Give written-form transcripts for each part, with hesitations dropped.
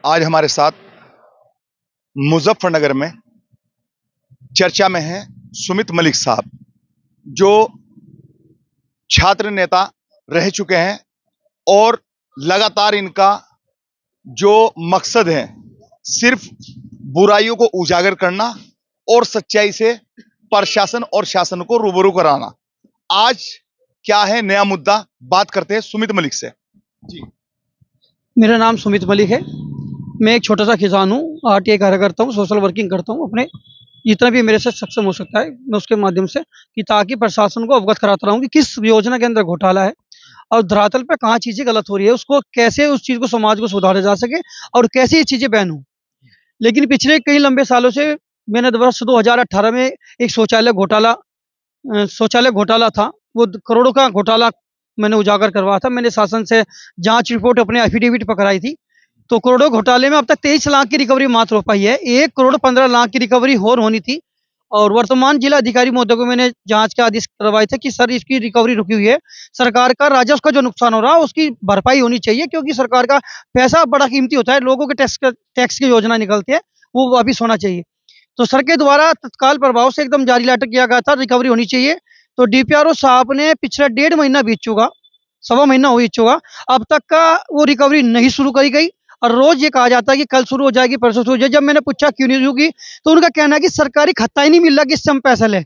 आज हमारे साथ मुजफ्फरनगर में चर्चा में हैं सुमित मलिक साहब, जो छात्र नेता रह चुके हैं और लगातार इनका जो मकसद है सिर्फ बुराइयों को उजागर करना और सच्चाई से प्रशासन और शासन को रूबरू कराना। आज क्या है नया मुद्दा, बात करते हैं सुमित मलिक से। जी, मेरा नाम सुमित मलिक है। मैं एक छोटा सा किसान हूँ, आरटीआई कार्य करता हूँ, सोशल वर्किंग करता हूँ। अपने जितना भी मेरे से सक्षम हो सकता है मैं उसके माध्यम से कि ताकि प्रशासन को अवगत कराता रहूँ कि किस योजना के अंदर घोटाला है और धरातल पे कहाँ चीज़ें गलत हो रही है, उसको कैसे उस चीज़ को समाज को सुधारा जा सके और कैसे ये चीज़ें बैन हो। लेकिन पिछले कई लंबे सालों से मैंने वर्ष 2018 में एक शौचालय घोटाला था, वो करोड़ों का घोटाला मैंने उजागर करवाया था। मैंने शासन से जांच रिपोर्ट अपने एफिडेविट पर कराई थी। तो करोड़ों घोटाले में अब तक 23 लाख की रिकवरी मात्र हो पाई है। 1 करोड़ 15 लाख की रिकवरी और होनी थी। और वर्तमान जिला अधिकारी महोदय को मैंने जांच के आदेश करवाए थे कि सर इसकी रिकवरी रुकी हुई है, सरकार का राजस्व का जो नुकसान हो रहा है उसकी भरपाई होनी चाहिए, क्योंकि सरकार का पैसा बड़ा कीमती होता है, लोगों के टैक्स की योजना निकलती है, वो वापिस होना चाहिए। तो सर के द्वारा तत्काल प्रभाव से एकदम जारी लेटर किया गया था, रिकवरी होनी चाहिए। तो डीपीआरओ साहब ने पिछला 1.5 महीना बीत चुका, सवा महीना हो ही चुका, अब तक का वो रिकवरी नहीं शुरू करी गई। और रोज ये कहा जाता है कि कल शुरू हो जाएगी, परसों शुरू हो जाएगी। जब मैंने पूछा क्यों नहीं होगी, तो उनका कहना है कि सरकारी खत्ता ही नहीं मिल रहा कि इससे हम पैसा लें।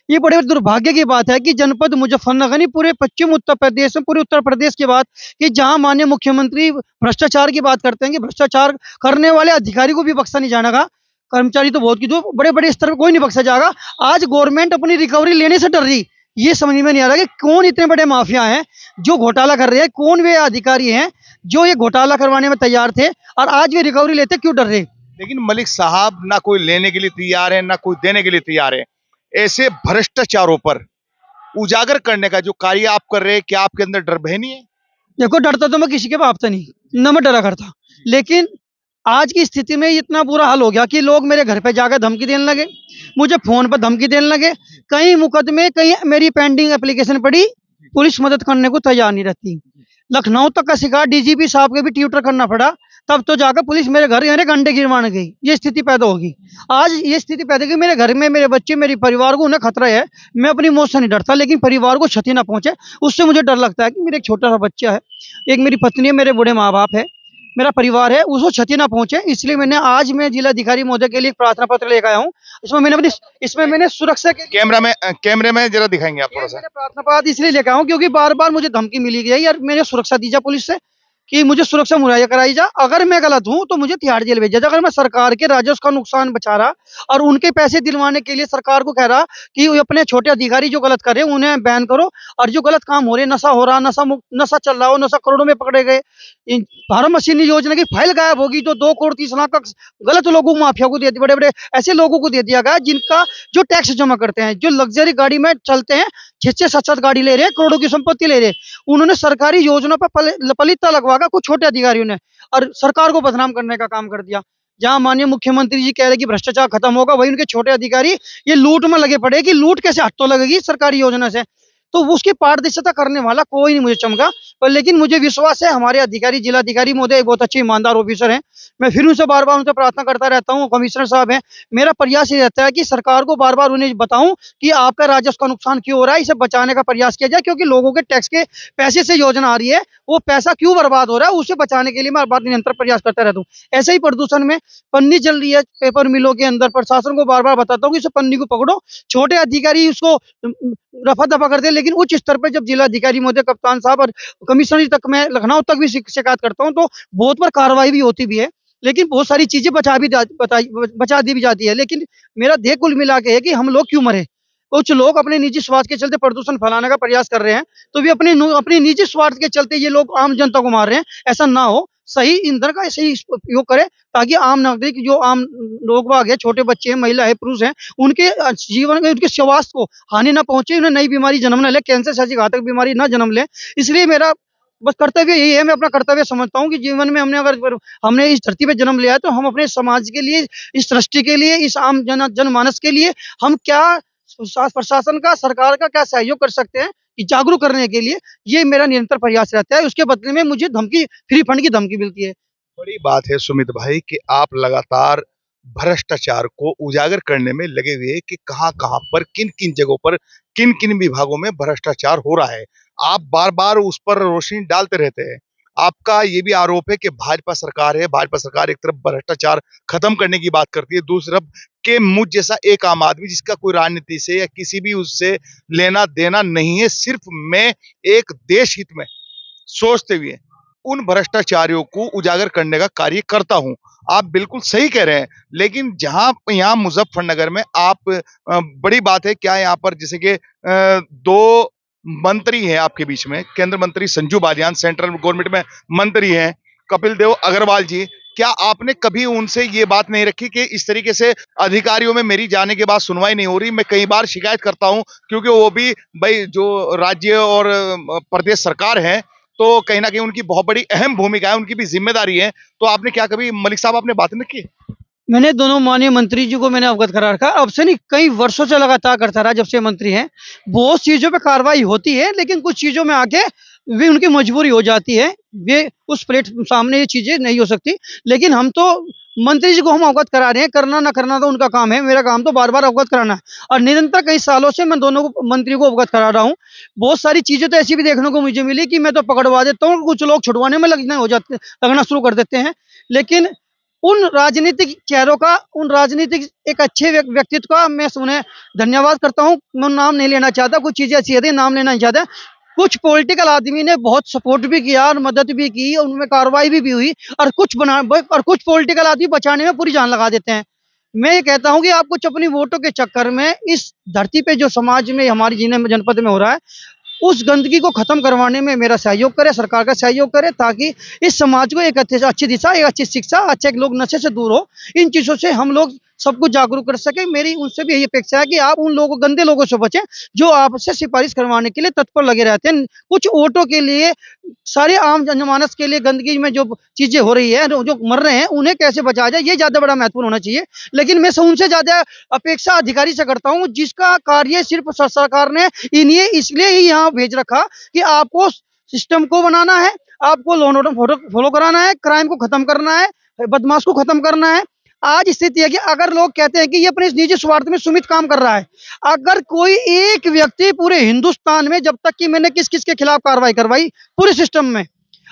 ये बड़े दुर्भाग्य की बात है कि जनपद मुजफ्फरनगर नहीं, पूरे पश्चिम उत्तर प्रदेश में, पूरे उत्तर प्रदेश की बात कि जहां माननीय मुख्यमंत्री भ्रष्टाचार की बात करते हैं कि भ्रष्टाचार करने वाले अधिकारी को भी बख्शा नहीं जाएगा, कर्मचारी तो बहुत की दो, बड़े बड़े स्तर पर कोई नहीं बख्शा जाएगा। आज गवर्नमेंट अपनी रिकवरी लेने से डर रही। ये समझ में नहीं आ रहा कि कौन इतने बड़े माफिया हैं जो घोटाला कर रहे हैं, कौन वे अधिकारी हैं जो ये घोटाला करवाने में तैयार थे और आज वे रिकवरी लेते क्यों डर रहे। लेकिन मलिक साहब ना कोई लेने के लिए तैयार है ना कोई देने के लिए तैयार है। ऐसे भ्रष्टाचारों पर उजागर करने का जो कार्य आप कर रहे हैं, क्या आपके अंदर डर भय नहीं है? देखो, डरता तो मैं किसी के बाप से नहीं, न मैं डरा करता, लेकिन आज की स्थिति में इतना बुरा हाल हो गया कि लोग मेरे घर पे जाकर धमकी देने लगे, मुझे फोन पर धमकी देने लगे। कई मुकदमे, कई मेरी पेंडिंग एप्लीकेशन पड़ी, पुलिस मदद करने को तैयार नहीं रहती। लखनऊ तक का शिकार डीजीपी साहब के भी ट्यूटर करना पड़ा, तब तो जाकर पुलिस मेरे घर मेरे गंडे गिरवाने गई। ये स्थिति पैदा होगी। आज ये स्थिति पैदा होगी, मेरे घर में मेरे बच्चे, मेरे परिवार को उन्हें खतरा है। मैं अपनी मौत से नहीं डरता, लेकिन परिवार को क्षति ना पहुंचे उससे मुझे डर लगता है कि मेरे एक छोटा सा बच्चा है, एक मेरी पत्नी है, मेरे बूढ़े माँ बाप है, मेरा परिवार है, उसको क्षति ना पहुंचे। इसलिए आज मैं जिलाधिकारी महोदय के लिए एक प्रार्थना पत्र लेकर आया हूँ। इसमें मैंने सुरक्षा के कैमरे में जरा दिखाएंगे आप थोड़ा सा। मैंने प्रार्थना पत्र इसलिए लेकर आया हूँ क्योंकि बार बार मुझे धमकी मिली गई यार, मैंने सुरक्षा दी जा पुलिस से कि मुझे सुरक्षा मुहैया कराई जा। अगर मैं गलत हूं तो मुझे तिहाड़ जेल भेजा जा। अगर मैं सरकार के राजस्व का नुकसान बचा रहा और उनके पैसे दिलवाने के लिए सरकार को कह रहा कि अपने छोटे अधिकारी जो गलत कर रहे हैं उन्हें बैन करो, और जो गलत काम हो रहे, नशा हो रहा, नशा चल रहा हो, नशा करोड़ों में पकड़े गए, फार्मेसी योजना की फाइल गायब होगी, जो 2 करोड़ 30 लाख का गलत लोगों को, माफिया को दे दिया, बड़े बड़े ऐसे लोगों को दे दिया गया जिनका जो टैक्स जमा करते हैं, जो लग्जरी गाड़ी में चलते हैं, 6-6 7-7 गाड़ी ले रहे हैं, करोड़ों की संपत्ति ले रहे हैं। उन्होंने सरकारी योजना पर पलीता लगवाकर कुछ छोटे अधिकारियों ने और सरकार को बदनाम करने का काम कर दिया। जहां माननीय मुख्यमंत्री जी कह रहे कि भ्रष्टाचार खत्म होगा, वही उनके छोटे अधिकारी ये लूट में लगे पड़े कि लूट कैसे हाथ तो लगेगी सरकारी योजना से। तो उसकी पारदर्शिता करने वाला कोई नहीं मुझे चमका। पर लेकिन मुझे विश्वास है हमारे अधिकारी, जिलाधिकारी महोदय बहुत अच्छे ईमानदार ऑफिसर हैं। मैं फिर उनसे बार बार उनसे प्रार्थना करता रहता हूँ, कमिश्नर साहब हैं, मेरा प्रयास ये रहता है कि सरकार को बार बार उन्हें बताऊं कि आपका राजस्व का नुकसान क्यों हो रहा है, इसे बचाने का प्रयास किया जाए, क्योंकि लोगों के टैक्स के पैसे से योजना आ रही है, वो पैसा क्यों बर्बाद हो रहा है, उसे बचाने के लिए मैं बार निरंतर प्रयास करता रहता हूँ। ऐसे ही प्रदूषण में पन्नी जल रही है पेपर मिलों के अंदर, प्रशासन को बार बार बताता हूँ कि इस पन्नी को पकड़ो। छोटे अधिकारी उसको रफा दफा करते हैं, लेकिन उच्च स्तर पर जब जिलाधिकारी महोदय, कप्तान साहब और कमिश्नर तक, मैं लखनऊ तक भी शिकायत करता हूँ, तो बहुत बार कार्रवाई भी होती भी है, लेकिन बहुत सारी चीजें बचा दी भी जाती है। लेकिन मेरा ध्येय कुल मिला के है कि हम लोग क्यों मरे। कुछ लोग अपने निजी स्वार्थ के चलते प्रदूषण फैलाने का प्रयास कर रहे हैं, तो भी अपने निजी स्वार्थ के चलते ये लोग आम जनता को मार रहे हैं। ऐसा ना हो, सही ईंधन का सही उपयोग करें, ताकि आम नागरिक, जो आम लोग बाग है, छोटे बच्चे हैं, महिला है, पुरुष हैं, उनके जीवन में, उनके स्वास्थ्य को हानि ना पहुंचे, उन्हें नई बीमारी जन्म न ले, कैंसर जैसी घातक बीमारी ना जन्म ले। इसलिए मेरा बस कर्तव्य यही है, मैं अपना कर्तव्य समझता हूँ कि जीवन में हमने इस धरती पे जन्म लिया है, तो हम अपने समाज के लिए, इस सृष्टि के लिए, इस आम जनमानस के लिए हम क्या प्रशासन का, सरकार का क्या सहयोग कर सकते हैं कि जागरूक करने के लिए। ये मेरा निरंतर प्रयास रहता है। उसके बदले में मुझे फ्री फंड की धमकी मिलती है। बड़ी बात है सुमित भाई कि आप लगातार भ्रष्टाचार को उजागर करने में लगे हुए हैं कि कहां-कहां पर किन-किन जगहों पर किन-किन विभागों में भ्रष्टाचार हो रहा है। आप बार-बार उस पर रोशनी डालते रहते हैं। आपका ये भी आरोप है कि भाजपा सरकार एक तरफ भ्रष्टाचार खत्म करने की बात करती है, दूसरी तरफ कि मुझ जैसा एक आम आदमी जिसका कोई राजनीति से या किसी भी उससे लेना-देना नहीं है, सिर्फ मैं एक देश हित में सोचते हुए उन भ्रष्टाचारियों को उजागर करने का कार्य करता हूं। आप बिल्कुल सही कह रहे हैं, लेकिन जहां यहाँ मुजफ्फरनगर में आप बड़ी बात है क्या यहाँ पर जैसे कि दो मंत्री हैं आपके बीच में, केंद्र मंत्री संजू बालियान सेंट्रल गवर्नमेंट में मंत्री हैं, कपिल देव अग्रवाल जी। क्या आपने कभी उनसे ये बात नहीं रखी कि इस तरीके से अधिकारियों में मेरी जाने के बाद सुनवाई नहीं हो रही? मैं कई बार शिकायत करता हूं क्योंकि वो भी भाई जो राज्य और प्रदेश सरकार है, तो कहीं न कहीं उनकी बहुत बड़ी अहम भूमिका है, उनकी भी ज़िम्मेदारी है। तो आपने क्या कभी मलिक साहब आपने बात नहीं की? मैंने दोनों माननीय मंत्री जी को मैंने अवगत करा रखा है। अब से नहीं, कई वर्षों से लगातार करता रहा जब से मंत्री हैं। बहुत चीज़ों पे कार्रवाई होती है, लेकिन कुछ चीज़ों में आके वे उनकी मजबूरी हो जाती है। वे उस प्लेट सामने ये चीज़ें नहीं हो सकती। लेकिन हम तो मंत्री जी को हम अवगत करा रहे हैं, करना ना करना तो उनका काम है। मेरा काम तो बार-बार अवगत कराना है और निरंतर कई सालों से मैं दोनों को मंत्री को अवगत करा रहा हूँ। बहुत सारी चीज़ें तो ऐसी भी देखने को मुझे मिली कि मैं तो पकड़वा देता हूँ, कुछ लोग छुड़वाने में लगना शुरू कर देते हैं। लेकिन उन राजनीतिक चेहरों का, उन राजनीतिक एक अच्छे व्यक्तित्व का मैं उन्हें धन्यवाद करता हूँ। मैं नाम नहीं लेना चाहता, कुछ चीज़ें ऐसी होती हैं, नाम लेना नहीं चाहता। कुछ पॉलिटिकल आदमी ने बहुत सपोर्ट भी किया और मदद भी की, उनमें कार्रवाई भी हुई और कुछ पॉलिटिकल आदमी बचाने में पूरी जान लगा देते हैं। मैं ये कहता हूँ कि आप कुछ अपनी वोटों के चक्कर में इस धरती पे जो समाज में हमारी जिले में जनपद में हो रहा है, उस गंदगी को खत्म करवाने में मेरा सहयोग करे, सरकार का सहयोग करे, ताकि इस समाज को एक अच्छी दिशा, एक अच्छी शिक्षा, अच्छे लोग नशे से दूर हो। इन चीज़ों से हम लोग सबको जागरूक कर सकें। मेरी उनसे भी यही अपेक्षा है कि आप उन लोगों गंदे लोगों से बचें, जो आपसे सिफ़ारिश करवाने के लिए तत्पर लगे रहते हैं। कुछ वोटों के लिए, सारे आम जनमानस के लिए गंदगी में जो चीज़ें हो रही है, जो मर रहे हैं, उन्हें कैसे बचाया जाए, ये ज़्यादा बड़ा महत्वपूर्ण होना चाहिए। लेकिन मैं उनसे ज़्यादा अपेक्षा अधिकारी से करता हूँ, जिसका कार्य सिर्फ़ सरकार ने इन्हें इसलिए ही यहाँ भेज रखा कि आपको सिस्टम को बनाना है, आपको लॉ एंड ऑर्डर फॉलो कराना है, क्राइम को खत्म करना है, बदमाश को खत्म करना है। आज स्थिति है कि अगर लोग कहते हैं कि ये अपने इस निजी स्वार्थ में सुमित काम कर रहा है, अगर कोई एक व्यक्ति पूरे हिंदुस्तान में, जब तक कि मैंने किस-किस के खिलाफ कार्रवाई करवाई पूरे सिस्टम में,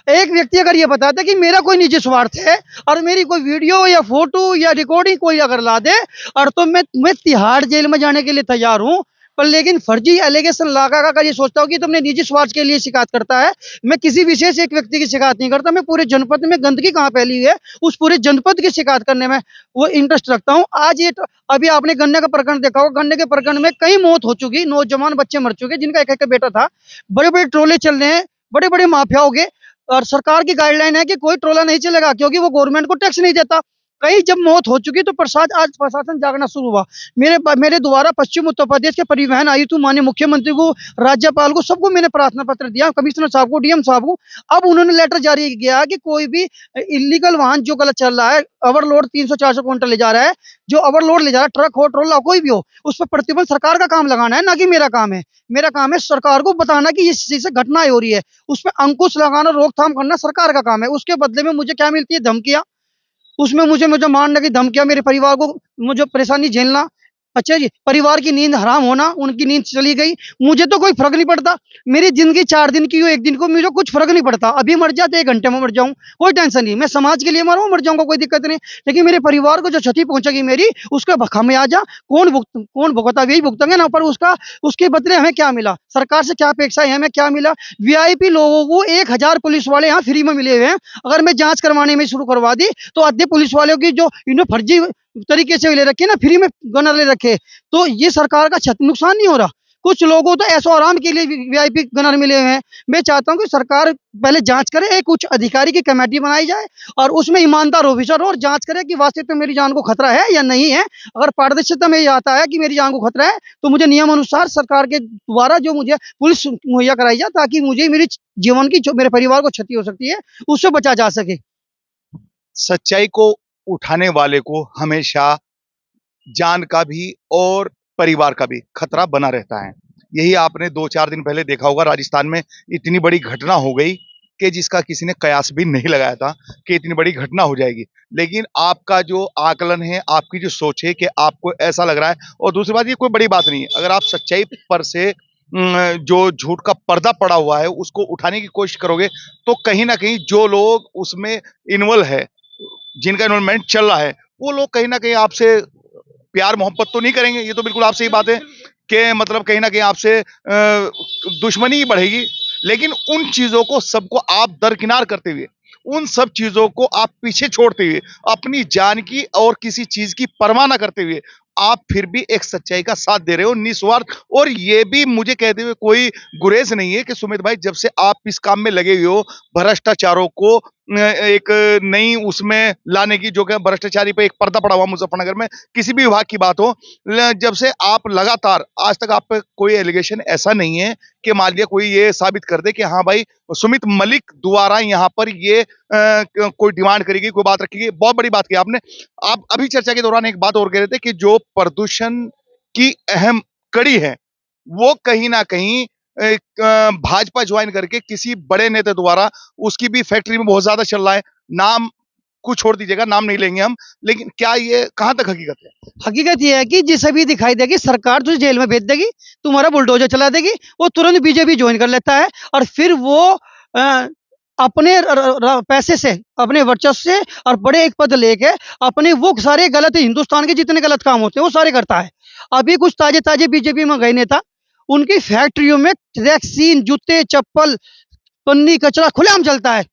एक व्यक्ति अगर ये बताता है कि मेरा कोई निजी स्वार्थ है और मेरी कोई वीडियो या फोटो या रिकॉर्डिंग कोई अगर ला दे, और तो मैं तिहाड़ जेल में जाने के लिए तैयार हूँ। पर लेकिन फर्जी एलिगेशन लगा कर ये सोचता हूँ कि तुमने निजी स्वार्थ के लिए शिकायत करता है। मैं किसी विशेष एक व्यक्ति की शिकायत नहीं करता, मैं पूरे जनपद में गंदगी कहाँ फैली हुई है, उस पूरे जनपद की शिकायत करने में वो इंटरेस्ट रखता हूँ। आज ये अभी आपने गन्ने का प्रकरण देखा होगा, गन्ने के प्रकरण में कई मौत हो चुकी, नौजवान बच्चे मर चुके, जिनका एक-एक बेटा था। बड़े-बड़े ट्रोले चल रहे हैं, बड़े-बड़े माफिया हो गए, और सरकार की गाइडलाइन है कि कोई ट्रोला नहीं चलेगा, क्योंकि वो गवर्नमेंट को टैक्स नहीं देता। कहीं जब मौत हो चुकी तो आज प्रशासन जागना शुरू हुआ। मेरे द्वारा पश्चिम उत्तर प्रदेश के परिवहन आयुक्त, माननीय मुख्यमंत्री को, राज्यपाल को, सबको मैंने प्रार्थना पत्र दिया, कमिश्नर साहब को, डीएम साहब को। अब उन्होंने लेटर जारी किया कि कोई भी इल्लीगल वाहन जो गलत चल रहा है, ओवरलोड 300-400 क्विंटल ले जा रहा है, जो ओवरलोड ले जा रहा है, ट्रक हो, ट्रोला कोई भी हो, उस पर प्रतिबंध सरकार का काम लगाना है, ना कि मेरा काम है। मेरा काम है सरकार को बताना कि इस चीज़ से घटनाएँ हो रही है, उस पे अंकुश लगाना, रोकथाम करना सरकार का काम है। उसके बदले में मुझे क्या मिलती है? धमकियाँ। उसमें मुझे मुझे मारने की धमकियाँ, मेरे परिवार को मुझे परेशानी झेलना। अच्छा जी, परिवार की नींद हराम होना, उनकी नींद चली गई, मुझे तो कोई फ़र्क नहीं पड़ता। मेरी ज़िंदगी 4 दिन की हो, 1 दिन को, मुझे कुछ फ़र्क नहीं पड़ता। अभी मर जाए तो 1 घंटे में मर जाऊँ, कोई टेंशन नहीं। मैं समाज के लिए मर रहा हूँ, मर जाऊँगा, कोई दिक्कत नहीं। लेकिन मेरे परिवार को जो क्षति पहुँचेगी मेरी, उसका खामियाज़ा कौन भुगता? वही भुगतेंगे ना। पर उसके बदले हमें क्या मिला? सरकार से क्या अपेक्षा है, हमें क्या मिला? वीआईपी लोगों को 1000 पुलिस वाले यहाँ फ्री में मिले हुए हैं। अगर मैं जाँच करवाने में शुरू करवा दी, तो आधे पुलिस वालों की जो इन्होंने फर्जी तरीके से ले रखे ना, फ्री में गनर ले रखे, तो ये सरकार का नुकसान नहीं हो रहा? कुछ लोगों तो ऐशो आराम के लिए वीआईपी गनर मिले हुए हैं। मैं चाहता हूँ कि सरकार पहले जाँच करे, एक उच्च अधिकारी की कमेटी बनाई जाए और उसमें ईमानदार ऑफिसर हो और जाँच करे कि वास्तविक में मेरी जान को खतरा है या नहीं है। अगर पारदर्शिता में ये आता है कि मेरी जान को खतरा है, तो मुझे नियम अनुसार सरकार के द्वारा जो मुझे पुलिस मुहैया कराई जाए, ताकि मुझे मेरी जीवन की, जो मेरे परिवार को क्षति हो सकती है, उससे बचा जा सके। सच्चाई को उठाने वाले को हमेशा जान का भी और परिवार का भी खतरा बना रहता है। यही आपने 2-4 दिन पहले देखा होगा, राजस्थान में इतनी बड़ी घटना हो गई कि जिसका किसी ने कयास भी नहीं लगाया था कि इतनी बड़ी घटना हो जाएगी। लेकिन आपका जो आकलन है, आपकी जो सोच है कि आपको ऐसा लग रहा है, और दूसरी बात ये कोई बड़ी बात नहीं है। अगर आप सच्चाई पर से जो झूठ का पर्दा पड़ा हुआ है उसको उठाने की कोशिश करोगे, तो कहीं न कहीं जो लोग उसमें इन्वॉल्व है, जिनका इन्वॉल्वमेंट चल रहा है, वो लोग कहीं न कहीं आपसे प्यार मोहब्बत तो नहीं करेंगे। ये तो बिल्कुल आपसे ही बात है कि मतलब कहीं न कहीं आपसे दुश्मनी ही बढ़ेगी। लेकिन उन चीज़ों को सबको आप दरकिनार करते हुए, उन सब चीज़ों को आप पीछे छोड़ते हुए, अपनी जान की और किसी चीज़ की परवाह ना करते हुए, आप फिर भी एक सच्चाई का साथ दे रहे हो निस्वार्थ। और ये भी मुझे कहते हुए कोई गुरेज़ नहीं है कि सुमित भाई, जब से आप इस काम में लगे हुए हो, भ्रष्टाचारों को एक नई उसमें लाने की, जो कि भ्रष्टाचारी पे एक पर्दा पड़ा हुआ मुजफ्फरनगर में, किसी भी विभाग की बात हो, जब से आप लगातार, आज तक आप पे कोई एलिगेशन ऐसा नहीं है कि मान लिया कोई ये साबित कर दे कि हाँ भाई, सुमित मलिक द्वारा यहाँ पर ये कोई डिमांड करी गई, कोई बात रखी गई। बहुत बड़ी बात की आपने। आप अभी चर्चा के दौरान एक बात और कह रहे थे कि जो प्रदूषण की अहम कड़ी है, वो कहीं ना कहीं भाजपा ज्वाइन करके किसी बड़े नेता द्वारा, उसकी भी फैक्ट्री में बहुत ज्यादा चल रहा है। नाम को छोड़ दीजिएगा, नाम नहीं लेंगे हम, लेकिन क्या ये कहां तक हकीकत है? हकीकत ये है कि जिसे भी दिखाई देगी सरकार तुझे जेल में भेज देगी, तुम्हारा बुलडोजर चला देगी, वो तुरंत बीजेपी ज्वाइन कर लेता है और फिर वो अ, अपने पैसे से, अपने वर्चस्व से और बड़े एक पद लेके अपने वो सारे गलत, हिंदुस्तान के जितने गलत काम होते हैं वो सारे करता है। अभी कुछ ताजे ताजे बीजेपी में गए नेता, उनकी फैक्ट्रियों में वैक्सीन, जूते, चप्पल, पन्नी, कचरा खुलेआम चलता है,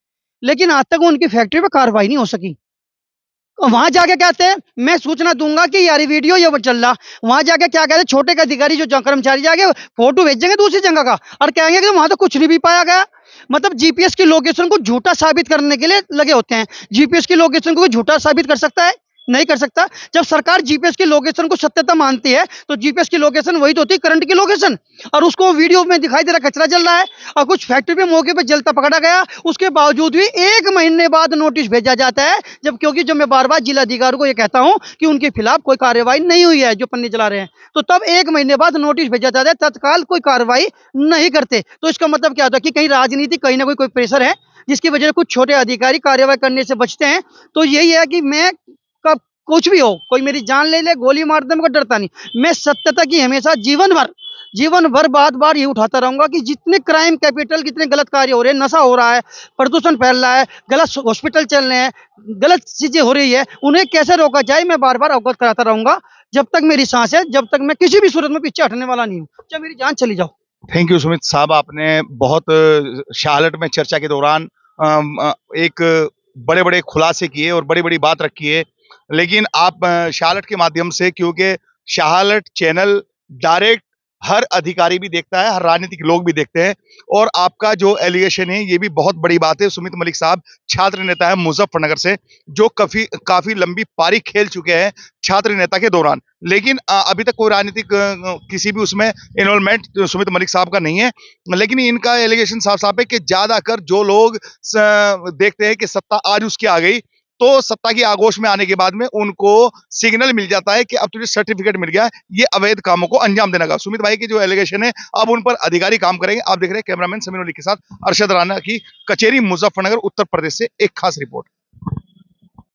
लेकिन आज तक उनकी फैक्ट्री पे कार्रवाई नहीं हो सकी। वहां जाके कहते हैं मैं सूचना दूंगा कि यार ये वीडियो ये चल रहा, वहां जाके क्या कहते हैं, छोटे के अधिकारी जो कर्मचारी जाके फोटो भेजेंगे दूसरी जगह का और कहेंगे कि वहां तो कुछ नहीं भी पाया गया। मतलब जीपीएस की लोकेशन को झूठा साबित करने के लिए लगे होते हैं। जीपीएस की लोकेशन को झूठा साबित कर सकता है? नहीं कर सकता। जब सरकार जीपीएस की लोकेशन को सत्यता मानती है तो जीपीएस की लोकेशन वही तो होती है, करंट की लोकेशन, और उसको वीडियो में दिखाई दे रहा कचरा जल रहा है और कुछ फैक्ट्री पे मौके पे जलता पकड़ा गया, उसके बावजूद भी 1 महीने बाद नोटिस भेजा जाता है। जब क्योंकि जब मैं बार बार जिला अधिकारी को ये कहता हूं कि उनके खिलाफ कोई कार्रवाई नहीं हुई है जो पन्नी चला रहे हैं, तो तब 1 महीने बाद नोटिस भेजा जाता है, तत्काल कोई कार्रवाई नहीं करते। तो इसका मतलब क्या होता है कि कहीं राजनीति, कहीं ना कोई प्रेशर है जिसकी वजह से कुछ छोटे अधिकारी कार्रवाई करने से बचते हैं। तो यही है कि मैं कब कुछ भी हो, कोई मेरी जान ले ले, गोली मार दे, मैं डरता नहीं। मैं सत्यता की हमेशा जीवन भर बार ये उठाता रहूंगा कि जितने क्राइम कैपिटल, कितने गलत कार्य हो रहे हैं, नशा हो रहा है, प्रदूषण फैल रहा है, गलत हॉस्पिटल चल रहे हैं, गलत चीजें हो रही है, उन्हें कैसे रोका जाए मैं बार बार अवगत कराता रहूंगा जब तक मेरी सांस है, जब तक मैं किसी भी सूरत में पीछे हटने वाला नहीं हूँ, चाहे मेरी जान चली जाओ। थैंक यू सुमित साहब, आपने बहुत शाहलट में चर्चा के दौरान एक बड़े बड़े खुलासे किए और बड़ी बड़ी बात रखी है। लेकिन आप शाहलट के माध्यम से, क्योंकि शाहलट चैनल डायरेक्ट हर अधिकारी भी देखता है, हर राजनीतिक लोग भी देखते हैं, और आपका जो एलिगेशन है ये भी बहुत बड़ी बात है। सुमित मलिक साहब छात्र नेता है मुजफ्फरनगर से, जो काफी लंबी पारी खेल चुके हैं छात्र नेता के दौरान। लेकिन अभी तक कोई राजनीतिक किसी भी उसमें इन्वॉल्वमेंट सुमित मलिक साहब का नहीं है। लेकिन इनका एलिगेशन साफ साफ है कि ज्यादातर जो लोग देखते हैं कि सत्ता आज उसकी आ गई, तो सत्ता की आगोश में आने के बाद में उनको सिग्नल मिल जाता है कि अब तुझे सर्टिफिकेट मिल गया, ये अवैध कामों को अंजाम देने का। सुमित भाई की जो एलिगेशन है, अब उन पर अधिकारी काम करेंगे। आप देख रहे हैं कैमरामैन समीर मलिक के साथ अरशद राणा की कचेरी मुजफ्फरनगर उत्तर प्रदेश से एक खास रिपोर्ट।